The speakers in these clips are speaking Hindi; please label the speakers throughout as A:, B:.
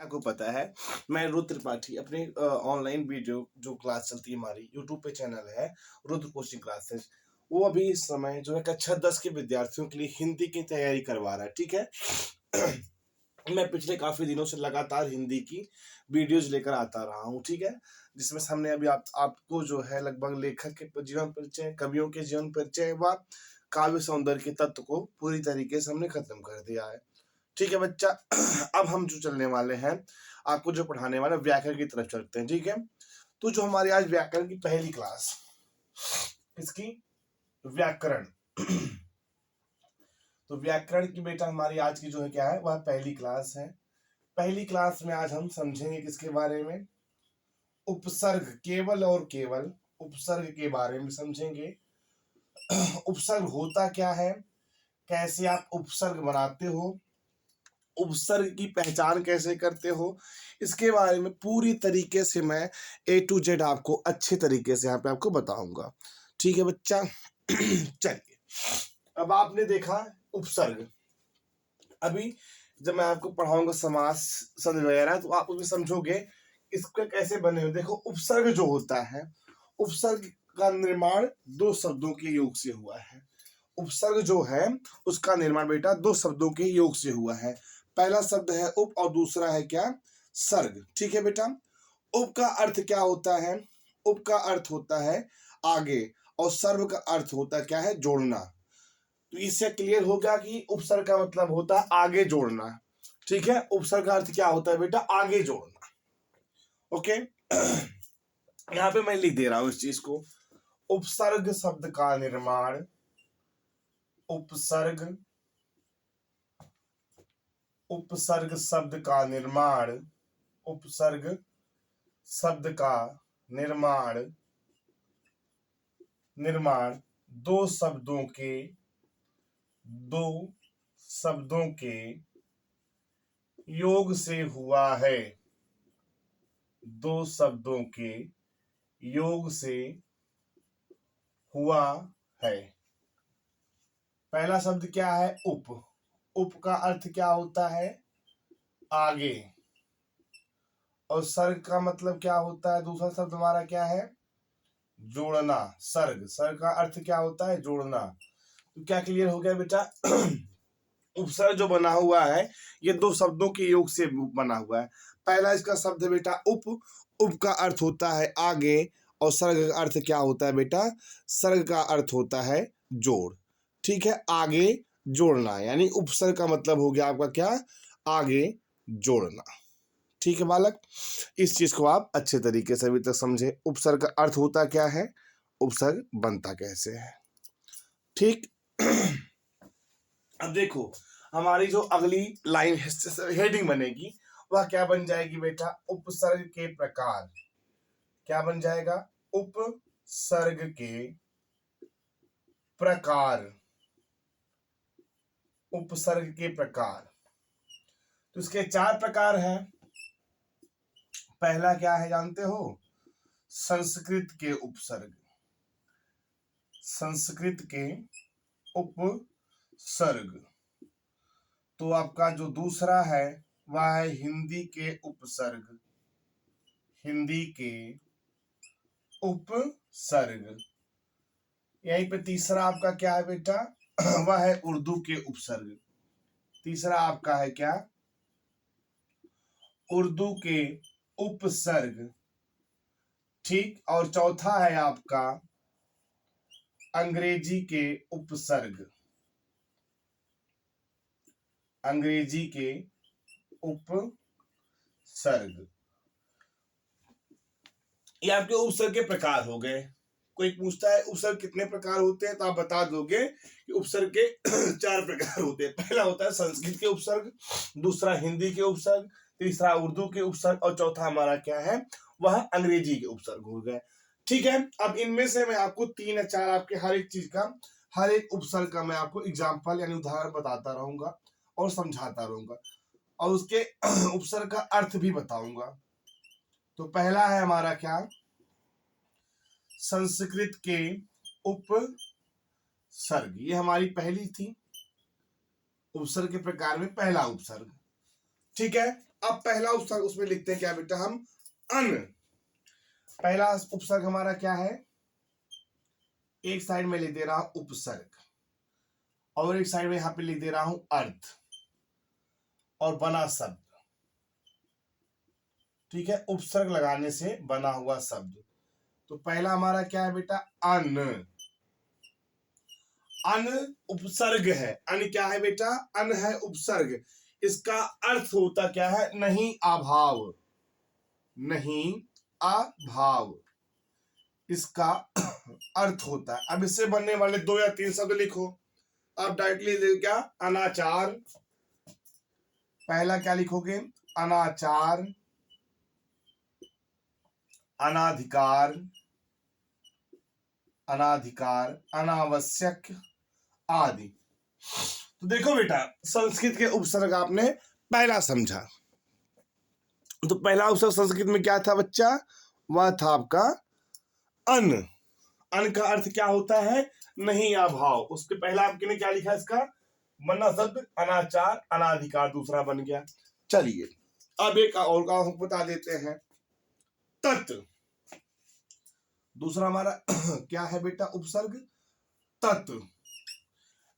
A: आपको पता है मैं रुद्र त्रिपाठी अपने ऑनलाइन वीडियो जो क्लास चलती है हमारी यूट्यूब पे चैनल है रुद्र कोचिंग क्लासेस। वो अभी इस समय जो है कक्षा 10 के विद्यार्थियों के लिए हिंदी की तैयारी करवा रहा है। ठीक है। मैं पिछले काफी दिनों से लगातार हिंदी की वीडियोज लेकर आता रहा हूँ। ठीक है। जिसमें हमने अभी आपको जो है लगभग लेखक के जीवन परिचय, कवियों के जीवन परिचय व काव्य सौंदर्य के तत्व को पूरी तरीके से हमने खत्म कर दिया है। ठीक है बच्चा। अब हम जो चलने वाले हैं, आपको जो पढ़ाने वाले व्याकरण की तरफ चलते हैं। ठीक है। तो जो हमारी आज व्याकरण की पहली क्लास, इसकी व्याकरण तो व्याकरण की बेटा हमारी आज की जो है क्या है, वह पहली क्लास है। पहली क्लास में आज हम समझेंगे किसके बारे में, उपसर्ग, केवल और केवल उपसर्ग के बारे में समझेंगे। उपसर्ग होता क्या है, कैसे आप उपसर्ग बनाते हो, उपसर्ग की पहचान कैसे करते हो, इसके बारे में पूरी तरीके से मैं A to Z आपको अच्छे तरीके से यहाँ पे आपको बताऊंगा। ठीक है बच्चा। चलिए, अब आपने देखा उपसर्ग। अभी जब मैं आपको पढ़ाऊंगा समास संधि वगैरह, तो आप उसमें समझोगे इसके कैसे बने हुए। देखो, उपसर्ग जो होता है, उपसर्ग का निर्माण दो शब्दों के योग से हुआ है। उपसर्ग जो है उसका निर्माण बेटा दो शब्दों के योग से हुआ है। पहला शब्द है उप और दूसरा है क्या, सर्ग। ठीक है बेटा। उप का अर्थ क्या होता है, उप का अर्थ होता है आगे, और सर्व का अर्थ होता है क्या है, जोड़ना। तो इससे क्लियर होगा कि उपसर्ग का मतलब होता है आगे जोड़ना। ठीक है। उपसर्ग का अर्थ क्या होता है बेटा, आगे जोड़ना। ओके। यहां पे मैं लिख दे रहा हूं इस चीज को। उपसर्ग शब्द का निर्माण, उपसर्ग, उपसर्ग शब्द का निर्माण, उपसर्ग शब्द का निर्माण, निर्माण दो शब्दों के, दो शब्दों के योग से हुआ है, दो शब्दों के योग से हुआ है। पहला शब्द क्या है, उप। उप का अर्थ क्या होता है, आगे, और सर्ग का मतलब क्या होता है, दूसरा शब्द हमारा क्या है, जोड़ना। सर्ग, सर्ग का अर्थ क्या होता है, जोड़ना। तो क्या क्लियर हो गया बेटा। उपसर्ग जो बना हुआ है ये दो शब्दों के योग से बना हुआ है। पहला इसका शब्द है बेटा उप। उप का अर्थ होता है आगे, और सर्ग का अर्थ क्या होता है बेटा, सर्ग का अर्थ होता है जोड़। ठीक है। आगे जोड़ना, यानी उपसर्ग का मतलब हो गया आपका क्या, आगे जोड़ना। ठीक है बालक, इस चीज को आप अच्छे तरीके से अभी तक समझे। उपसर्ग का अर्थ होता क्या है, उपसर्ग बनता कैसे है। ठीक। अब देखो, हमारी जो अगली लाइन हेडिंग बनेगी वह क्या बन जाएगी बेटा, उपसर्ग के प्रकार। क्या बन जाएगा, उपसर्ग के प्रकार, उपसर्ग के प्रकार। तो इसके चार प्रकार हैं। पहला क्या है जानते हो, संस्कृत के उपसर्ग, संस्कृत के उपसर्ग। तो आपका जो दूसरा है वह है हिंदी के उपसर्ग, हिंदी के उपसर्ग। यहीं पे तीसरा आपका क्या है बेटा, वह है उर्दू के उपसर्ग। तीसरा आपका है क्या, उर्दू के उपसर्ग। ठीक। और चौथा है आपका अंग्रेजी के उपसर्ग, अंग्रेजी के उपसर्ग। ये आपके उपसर्ग के प्रकार हो गए। कोई पूछता है उपसर्ग कितने प्रकार होते हैं, तो आप बता दोगे कि उपसर्ग के चार प्रकार होते हैं। पहला होता है संस्कृत के उपसर्ग, दूसरा हिंदी के उपसर्ग, तीसरा उर्दू के उपसर्ग, और चौथा हमारा क्या है, वह अंग्रेजी के उपसर्ग हो गए। ठीक है। अब इनमें से मैं आपको तीन या चार आपके हर एक चीज का, हर एक उपसर्ग का मैं आपको एग्जाम्पल यानी उदाहरण बताता रहूंगा और समझाता रहूंगा, और उसके उपसर्ग का अर्थ भी बताऊंगा। तो पहला है हमारा क्या, संस्कृत के उपसर्ग। ये हमारी पहली थी उपसर्ग के प्रकार में पहला उपसर्ग। ठीक है। अब पहला उपसर्ग उसमें लिखते हैं क्या बेटा हम, अन। पहला उपसर्ग हमारा क्या है, एक साइड में लिख दे रहा हूं उपसर्ग और एक साइड में यहां पे लिख दे रहा हूं अर्थ और बना शब्द। ठीक है, उपसर्ग लगाने से बना हुआ शब्द। तो पहला हमारा क्या है बेटा, अन। अन उपसर्ग है। अन क्या है बेटा, अन है उपसर्ग। इसका अर्थ होता क्या है, नहीं अभाव, नहीं अभाव इसका अर्थ होता है। अब इससे बनने वाले 2 या 3 शब्द लिखो। अब डायरेक्टली ले क्या, अनाचार। पहला क्या लिखोगे, अनाचार, अनाधिकार, अनाधिकार, अनावश्यक आदि। तो देखो बेटा, संस्कृत के उपसर्ग आपने पहला समझा। तो पहला उपसर्ग संस्कृत में क्या था बच्चा, वह था आपका अन। अन का अर्थ क्या होता है, नहीं अभाव। उसके पहला आपने क्या लिखा, इसका बना शब्द अनाचार, अनाधिकार, दूसरा बन गया। चलिए अब एक और का बता देते हैं, तत्। दूसरा हमारा क्या है बेटा, उपसर्ग तत्।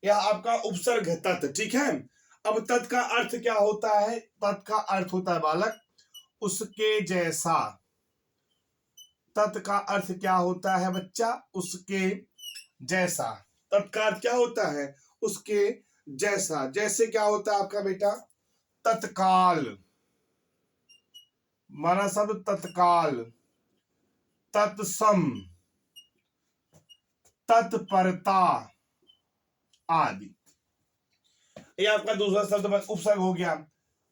A: यह आपका उपसर्ग है तत्। ठीक है, अब तत् का अर्थ क्या होता है, तत् का अर्थ होता है बालक उसके जैसा। तत् का अर्थ क्या होता है बच्चा, उसके जैसा। तत् का अर्थ क्या होता है, उसके जैसा। जैसे क्या होता है आपका बेटा, तत्काल, माना शब्द तत्काल, तत्सम, तत्परता आदि। ये आपका दूसरा शब्द उपसर्ग हो गया।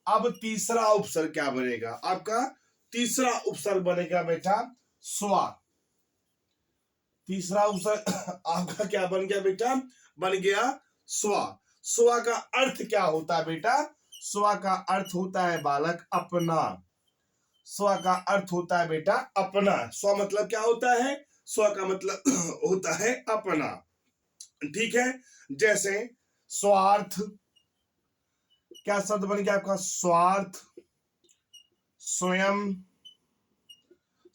A: अब तीसरा उपसर्ग क्या बनेगा आपका, तीसरा उपसर्ग बनेगा बेटा स्वा। तीसरा उपसर्ग आपका क्या बन गया बेटा, बन गया स्वा। स्वा का अर्थ क्या होता है बेटा, स्वा का अर्थ होता है बालक अपना। स्व का अर्थ होता है बेटा अपना। स्व मतलब क्या होता है, स्व का मतलब होता है अपना। ठीक है, जैसे स्वार्थ, क्या शब्द बन गया आपका, स्वार्थ, स्वयं,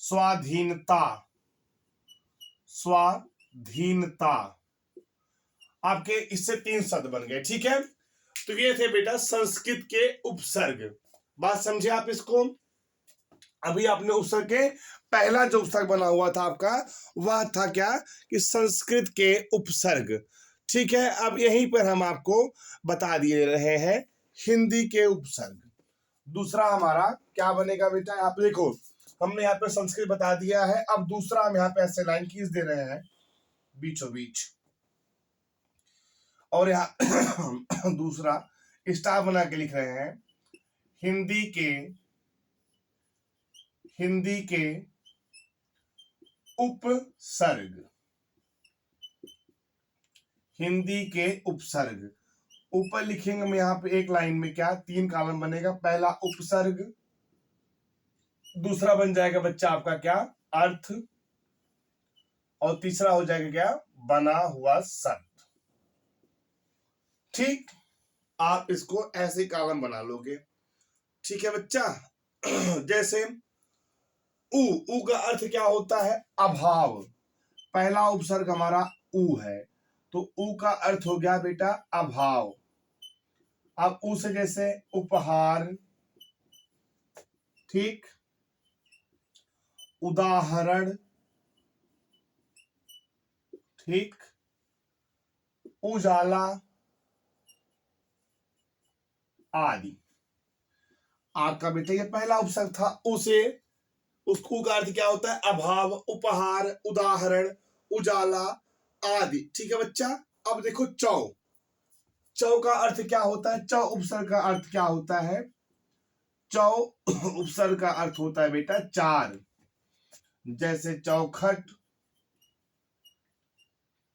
A: स्वाधीनता, स्वाधीनता, आपके इससे 3 शब्द बन गए। ठीक है, तो ये थे बेटा संस्कृत के उपसर्ग। बात समझे आप इसको। अभी आपने उपसर्ग के पहला जो उपसर्ग बना हुआ था आपका, वह था क्या, कि संस्कृत के उपसर्ग। ठीक है, अब यहीं पर हम आपको बता दिए रहे हैं हिंदी के उपसर्ग। दूसरा हमारा क्या बनेगा बेटा, यहाँ पे देखो हमने यहाँ पे संस्कृत बता दिया है। अब दूसरा हम यहाँ पे ऐसे लाइन खींच दे रहे हैं बीचों बीच, और यहाँ दूसरा स्टार बना के लिख रहे हैं हिंदी के, हिंदी के उपसर्ग, हिंदी के उपसर्ग। ऊपर लिखेंगे हम यहाँ पे एक लाइन में क्या, 3 कॉलम बनेगा। पहला उपसर्ग, दूसरा बन जाएगा बच्चा आपका क्या, अर्थ, और तीसरा हो जाएगा क्या, बना हुआ शब्द। ठीक, आप इसको ऐसे कॉलम बना लोगे। ठीक है बच्चा। जैसे ऊ का अर्थ क्या होता है, अभाव। पहला उपसर्ग हमारा ऊ है, तो ऊ का अर्थ हो गया बेटा अभाव। अब ऊ से जैसे उपहार, ठीक, उदाहरण, ठीक, उजाला आदि। आपका बेटा ये पहला उपसर्ग था। उसे, उसको का अर्थ क्या होता है, अभाव, उपहार, उदाहरण, उजाला आदि। ठीक है बच्चा। अब देखो चौ, चौ का अर्थ क्या होता है, चौ उपसर्ग का अर्थ क्या होता है, चौ उपसर्ग का अर्थ होता है बेटा 4। जैसे चौखट,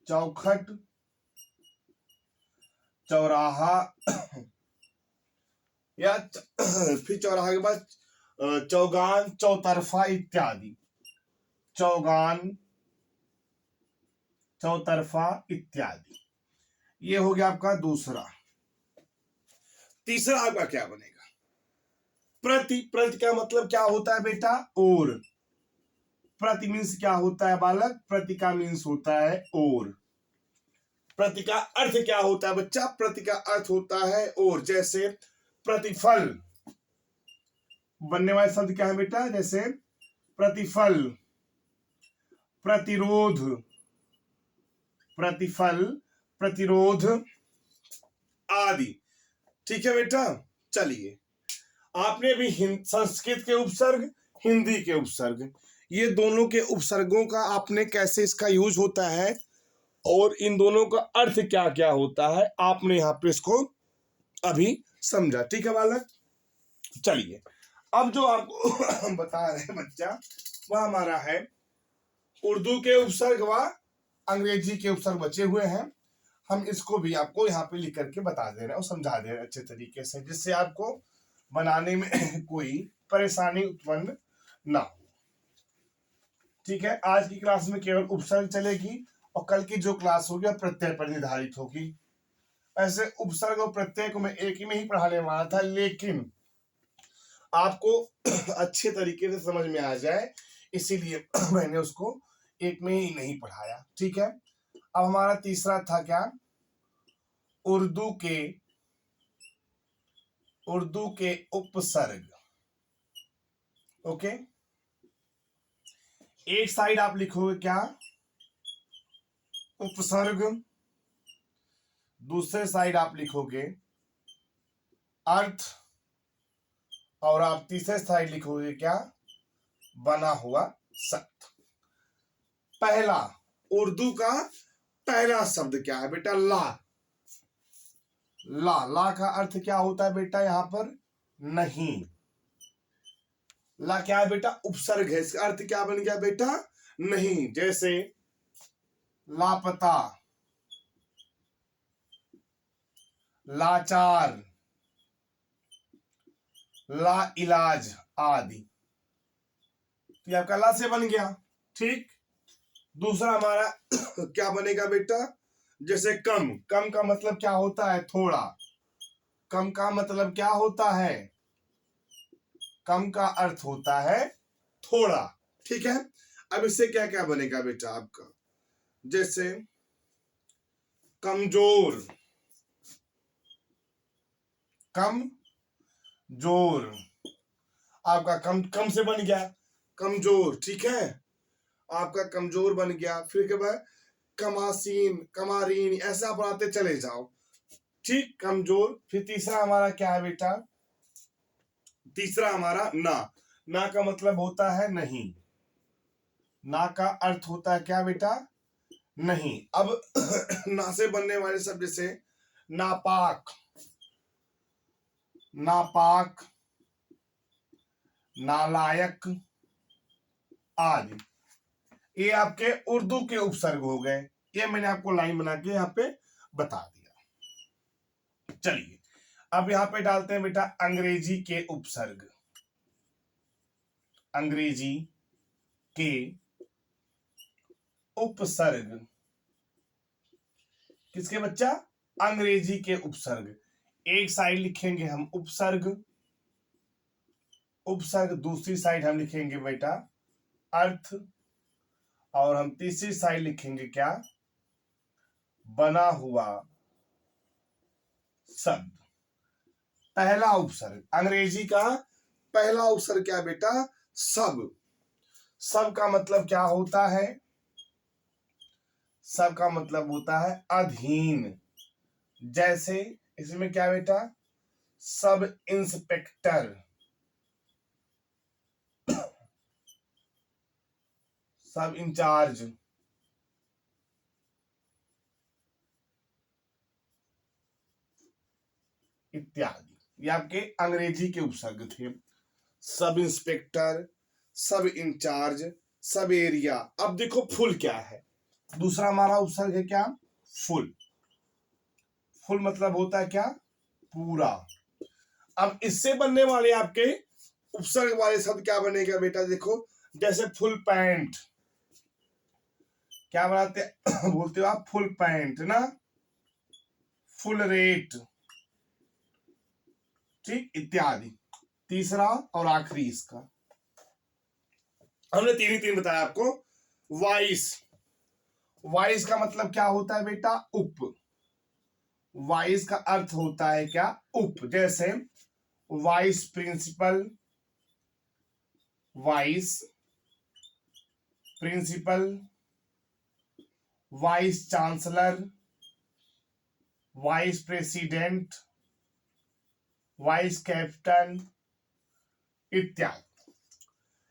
A: चौखट, चौराहा, या फिर चौराहा के बाद चौगान, चौतरफा इत्यादि। चौगान, चौतरफा इत्यादि। ये हो गया आपका दूसरा। तीसरा आपका क्या बनेगा, प्रति, प्रति का मतलब क्या होता है बेटा? और। प्रति मीन्स क्या होता है बालक? प्रति का मीन्स होता है और। प्रति का अर्थ क्या होता है बच्चा? प्रति का अर्थ होता है और। जैसे प्रतिफल, बनने वाले शब्द क्या है बेटा? जैसे प्रतिफल, प्रतिरोध, प्रतिफल, प्रतिरोध आदि। ठीक है बेटा। चलिए, आपने भी संस्कृत के उपसर्ग, हिंदी के उपसर्ग, ये दोनों के उपसर्गों का आपने कैसे इसका यूज होता है और इन दोनों का अर्थ क्या क्या होता है, आपने यहाँ पे इसको अभी समझा। ठीक है बालक। चलिए, अब जो आपको हम बता रहे हैं बच्चा, वह हमारा है उर्दू के उपसर्ग व अंग्रेजी के उपसर्ग बचे हुए हैं। हम इसको भी आपको यहाँ पे लिख करके बता दे रहे हैं और समझा दे रहे हैं अच्छे तरीके से, जिससे आपको बनाने में कोई परेशानी उत्पन्न ना हो। ठीक है, आज की क्लास में केवल उपसर्ग चलेगी और कल की जो क्लास होगी वह प्रत्यय पर निर्धारित होगी। ऐसे उपसर्ग और प्रत्यय को मैं एक ही में ही पढ़ाने वाला था, लेकिन आपको अच्छे तरीके से समझ में आ जाए इसीलिए मैंने उसको एक में ही नहीं पढ़ाया। ठीक है, अब हमारा तीसरा था क्या? उर्दू के उपसर्ग। ओके, एक साइड आप लिखोगे क्या? उपसर्ग, दूसरे साइड आप लिखोगे अर्थ, और आप तीसरे साइड लिखोगे क्या? बना हुआ शब्द। पहला, उर्दू का पहला शब्द क्या है बेटा? ला। ला, ला का अर्थ क्या होता है बेटा? यहां पर नहीं। ला क्या है बेटा? उपसर्ग है, इसका अर्थ क्या बन गया बेटा? नहीं। जैसे लापता, लाचार, ला इलाज आदि। तो आपका ला से बन गया। ठीक, दूसरा हमारा क्या बनेगा बेटा? जैसे कम, कम का मतलब क्या होता है? थोड़ा। कम का मतलब क्या होता है? कम का अर्थ होता है थोड़ा। ठीक है, अब इससे क्या क्या बनेगा बेटा आपका? जैसे कमजोर, कम जोर, आपका कम, कम से बन गया कमजोर। ठीक है, आपका कमजोर बन गया। फिर के बाद कमासीन, कमारीन, ऐसा बनाते चले जाओ। ठीक, कमजोर। फिर तीसरा हमारा क्या है बेटा? तीसरा हमारा ना। ना का मतलब होता है नहीं। ना का अर्थ होता है क्या बेटा? नहीं। अब ना से बनने वाले शब्द जैसे नापाक, नापाक, नालायक आदि, ये आपके उर्दू के उपसर्ग हो गए। ये मैंने आपको लाइन बना के यहाँ पे बता दिया। चलिए, अब यहाँ पे डालते हैं बेटा अंग्रेजी के उपसर्ग। अंग्रेजी के उपसर्ग। किसके बच्चा? अंग्रेजी के उपसर्ग। एक साइड लिखेंगे हम उपसर्ग, उपसर्ग, दूसरी साइड हम लिखेंगे बेटा अर्थ, और हम तीसरी साइड लिखेंगे क्या? बना हुआ शब्द। पहला उपसर्ग, अंग्रेजी का पहला उपसर्ग क्या बेटा? सब। सब का मतलब क्या होता है? सब का मतलब होता है अधीन। जैसे इसमें क्या बेटा? सब इंस्पेक्टर, सब इंचार्ज, इत्यादि। ये आपके अंग्रेजी के उपसर्ग थे। सब इंस्पेक्टर, सब इंचार्ज, सब एरिया। अब देखो फुल क्या है? दूसरा हमारा उपसर्ग है क्या? फुल। फुल मतलब होता है क्या? पूरा। अब इससे बनने वाले आपके उपसर्ग वाले शब्द क्या बनेगा बेटा? देखो, जैसे फुल पैंट, क्या बनाते बोलते हो आप? फुल पैंट ना, फुल रेट, ठीक, इत्यादि। तीसरा और आखिरी इसका हमने तीन ही तीन बताया आपको। वाइस, वाइस का मतलब क्या होता है बेटा? उप। वाइस का अर्थ होता है क्या? उप। जैसे vice principal, vice principal, vice chancellor, vice president, vice captain इत्यादि।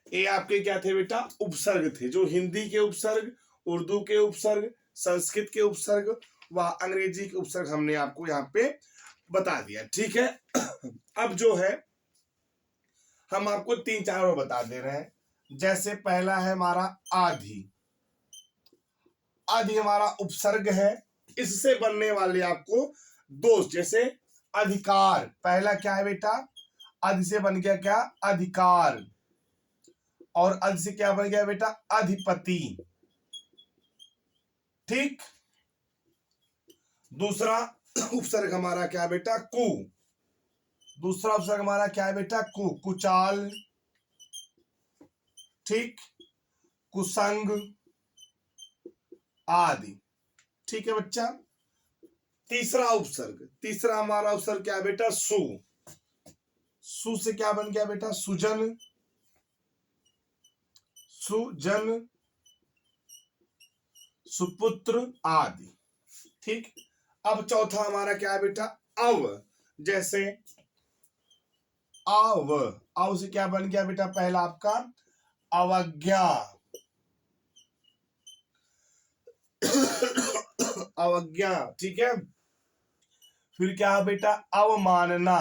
A: ये आपके क्या थे बेटा? उपसर्ग थे, जो हिंदी के उपसर्ग, उर्दू के उपसर्ग, संस्कृत के उपसर्ग व अंग्रेजी के उपसर्ग हमने आपको यहाँ पे बता दिया। ठीक है। अब जो है हम आपको तीन चार और बता दे रहे हैं। जैसे पहला है हमारा आधी। आधी हमारा उपसर्ग है, इससे बनने वाले आपको दो, जैसे अधिकार। पहला क्या है बेटा? अधि से बन गया क्या? अधिकार। और अधि से क्या बन गया बेटा? अधिपति। ठीक। दूसरा उपसर्ग हमारा क्या है बेटा? कु। दूसरा उपसर्ग हमारा क्या है बेटा? कु। कुचाल, ठीक, कुसंग आदि। ठीक है बच्चा। तीसरा उपसर्ग, तीसरा हमारा उपसर्ग क्या है बेटा? सु। सु से क्या बन गया बेटा? सुजन, सुजन, सुपुत्र आदि। ठीक। अब चौथा हमारा क्या है बेटा? अव। जैसे अव, अव से क्या बन गया बेटा? पहला आपका अवज्ञा, अवज्ञा। ठीक है। फिर क्या है बेटा? अवमानना।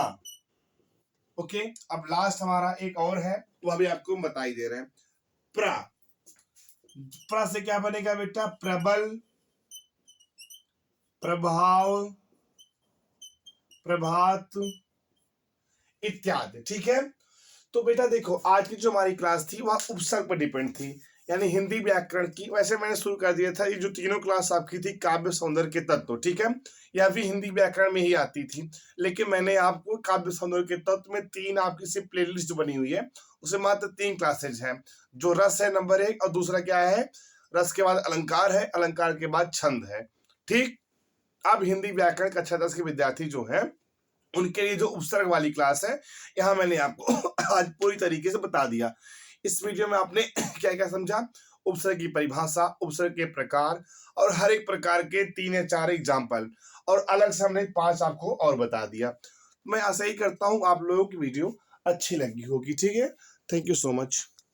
A: ओके। अब लास्ट हमारा एक और है, वो अभी आपको बता ही दे रहे हैं। प्रा। प्रा से क्या बनेगा बेटा? प्रबल, प्रभाव, प्रभात इत्यादि। ठीक है। तो बेटा देखो, आज की जो हमारी क्लास थी वह उपसर्ग पर डिपेंड थी, यानी हिंदी व्याकरण की। वैसे मैंने शुरू कर दिया था, ये जो तीनों क्लास आपकी थी काव्य सौंदर्य के तत्व, ठीक है, यह भी हिंदी व्याकरण में ही आती थी। लेकिन मैंने आपको काव्य सौंदर्य के तत्व में तीन आपकी सिर्फ प्लेलिस्ट जो बनी हुई है उसमें मात्र 3 क्लासेज हैं। जो रस है नंबर 1, और दूसरा क्या है? रस के बाद अलंकार है, अलंकार के बाद छंद है। ठीक। अब हिंदी व्याकरण कक्षा 10 के विद्यार्थी जो है उनके लिए जो उपसर्ग वाली क्लास है, यहाँ मैंने आपको आज पूरी तरीके से बता दिया। इस वीडियो में आपने क्या क्या समझा? उपसर्ग की परिभाषा, उपसर्ग के प्रकार, और हर एक प्रकार के 3 या 4 एग्जाम्पल, और अलग से हमने 5 आपको और बता दिया। मैं ऐसा ही करता हूँ, आप लोगों की वीडियो अच्छी लगी होगी। ठीक है। Thank you so much.